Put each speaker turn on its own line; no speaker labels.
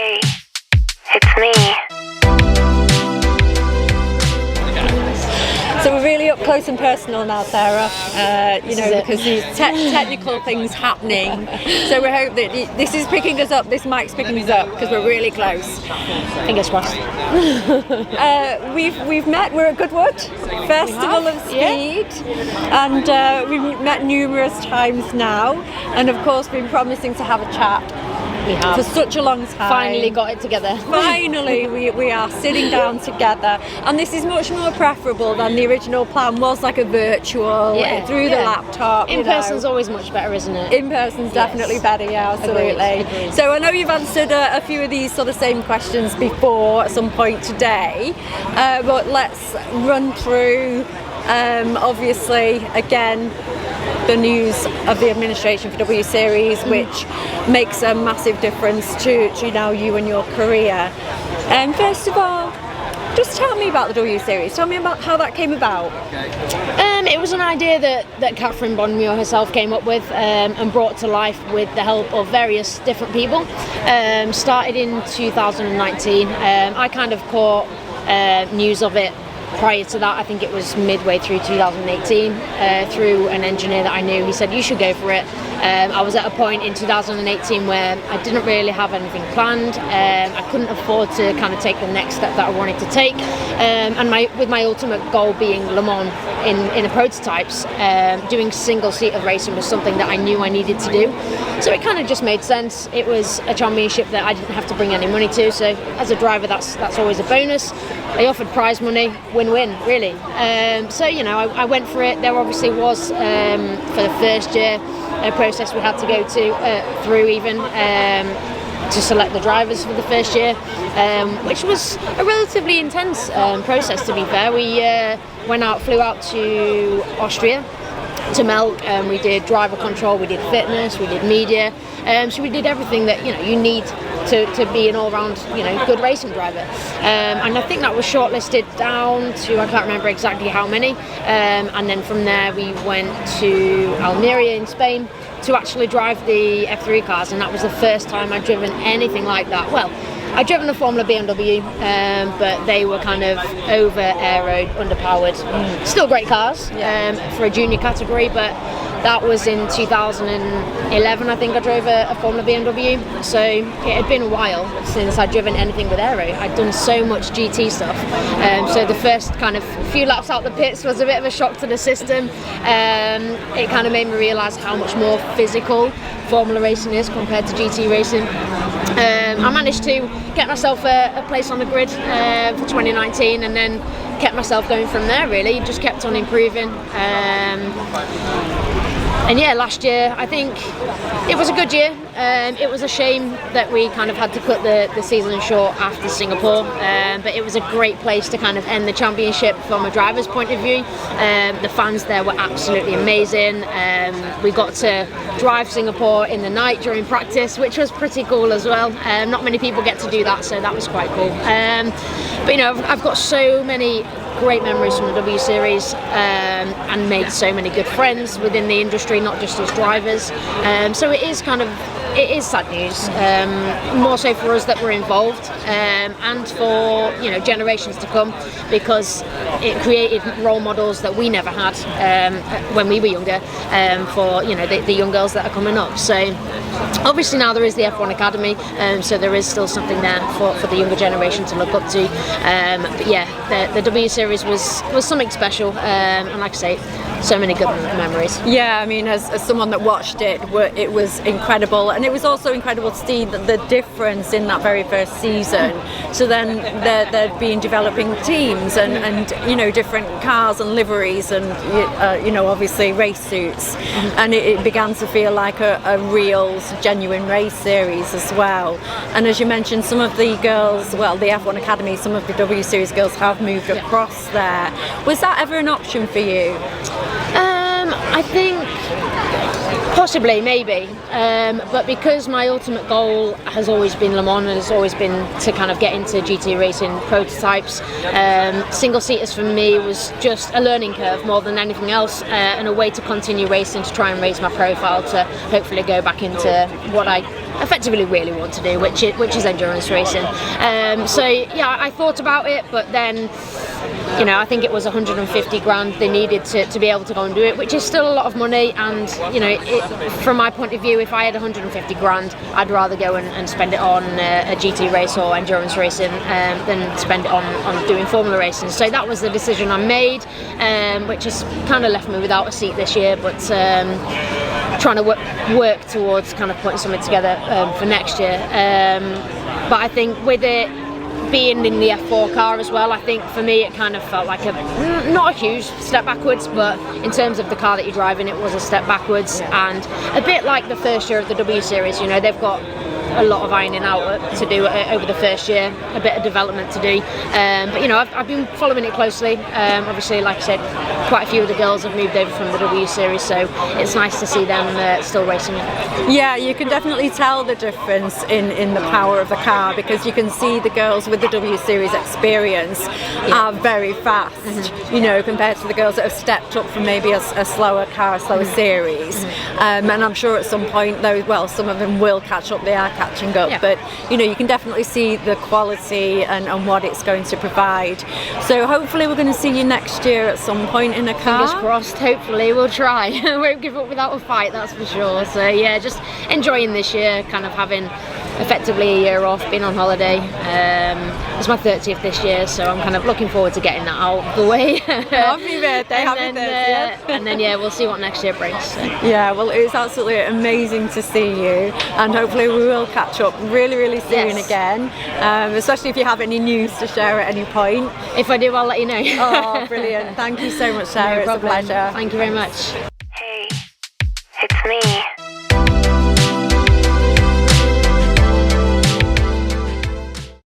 Hey, it's me.
So we're really up close and personal now, Sarah, because these technical things happening. So we hope that this is picking us up, this mic's picking us up, because we're really close.
Fingers crossed.
We've met, we're at Goodwood Festival of Speed, and we've met numerous times now, and of course been promising to have a chat.
We have.
For such a long time.
Finally got it together.
Finally, we are sitting down together, and this is much more preferable than the original plan was, like a virtual through the laptop.
In person's always much better, isn't it?
In person's definitely better, yeah, absolutely.
Agreed.
So I know you've answered a few of these sort of same questions before at some point today, but let's run through. Obviously, again, the news of the administration for W Series, which makes a massive difference to now you and your career. First of all, just tell me about the W Series. Tell me about how that came about.
It was an idea that Catherine Bonmuir herself came up with and brought to life with the help of various different people. Started in 2019. I kind of caught news of it prior to that. I think it was midway through 2018 through an engineer that I knew. He said you should go for it. I was at a point in 2018 where I didn't really have anything planned. I couldn't afford to kind of take the next step that I wanted to take, and with my ultimate goal being Le Mans in the prototypes, doing single seater racing was something that I knew I needed to do. So it kind of just made sense. It was a championship that I didn't have to bring any money to, so as a driver that's always a bonus. They offered prize money, win-win, really. So I went for it. There obviously was for the first year a process we had to go through even to select the drivers for the first year, which was a relatively intense process, to be fair. We flew out to Austria to Melk, and we did driver control, we did fitness, we did media, so we did everything that you need to be an all-round good racing driver, and I think that was shortlisted down to, I can't remember exactly how many, and then from there we went to Almeria in Spain to actually drive the F3 cars, and that was the first time I'd driven anything like that. Well, I'd driven a Formula BMW, but they were kind of over-aeroed, underpowered. Still great cars for a junior category, but that was in 2011, I think I drove a Formula BMW. So it had been a while since I'd driven anything with aero. I'd done so much GT stuff. So the first kind of few laps out the pits was a bit of a shock to the system. It kind of made me realise how much more physical Formula racing is compared to GT racing. I managed to get myself a place on the grid for 2019, and then kept myself going from there, really. Just kept on improving. And yeah, last year I think it was a good year. It was a shame that we kind of had to cut the season short after Singapore, but it was a great place to kind of end the championship from a driver's point of view. The fans there were absolutely amazing. We got to drive Singapore in the night during practice, which was pretty cool as well. Not many people get to do that, so that was quite cool. But I've got so many great memories from the W Series, and made so many good friends within the industry, not just as drivers. So it is sad news, more so for us that were involved, and for generations to come, because it created role models that we never had when we were younger, for the young girls that are coming up. So obviously now there is the F1 Academy, so there is still something there for the younger generation to look up to. But yeah, the W Series was something special, and like I say, so many good memories.
Yeah, I mean, as someone that watched it, it was incredible, and it was also incredible to see the difference in that very first season. So then there'd been developing teams and different cars and liveries and obviously race suits, and it began to feel like a real genuine race series as well. And as you mentioned, some of the girls, well, the F1 Academy, some of the W Series girls have moved across there. Was that ever an option for you?
I think Possibly, maybe, but because my ultimate goal has always been Le Mans and has always been to kind of get into GT racing prototypes, single seaters for me was just a learning curve more than anything else, and a way to continue racing, to try and raise my profile, to hopefully go back into what I effectively really want to do, which is endurance racing. So yeah, I thought about it, but then, you know, I think it was 150 grand they needed to be able to go and do it, which is still a lot of money. And you know, from my point of view, if I had 150 grand, I'd rather go and spend it on a GT race or endurance racing than spend it on doing Formula racing. So that was the decision I made, which has kind of left me without a seat this year, but trying to work towards kind of putting something together for next year. But I think with it being in the F4 car as well, I think for me it kind of felt like not a huge step backwards, but in terms of the car that you're driving, it was a step backwards, and a bit like the first year of the W Series. You know, they've got a lot of ironing out to do over the first year, a bit of development to do, but you know, I've been following it closely. Obviously, like I said, quite a few of the girls have moved over from the W Series, so it's nice to see them still racing.
Yeah, you can definitely tell the difference in the power of the car, because you can see the girls with the W Series experience are very fast, you know, compared to the girls that have stepped up from maybe a slower car, a slower series. And I'm sure at some point, though, well, some of them will catch up. They are catching up, but you know, you can definitely see the quality and what it's going to provide. So hopefully we're going to see you next year at some point in a car.
Fingers crossed. Hopefully we'll try. Won't give up without a fight, that's for sure. So yeah, just enjoying this year, kind of having effectively a year off, been on holiday. It's my 30th this year, so I'm kind of looking forward to getting that out of the way.
Happy birthday, happy 30th.
And then yeah, we'll see what next year brings. So.
Yeah, well, it's absolutely amazing to see you, and hopefully we will catch up really soon again, especially if you have any news to share at any point.
If I do, I'll let you know.
Oh, brilliant. Thank you so much, Sarah.
No
it's
problem.
a pleasure.
Thank you very much.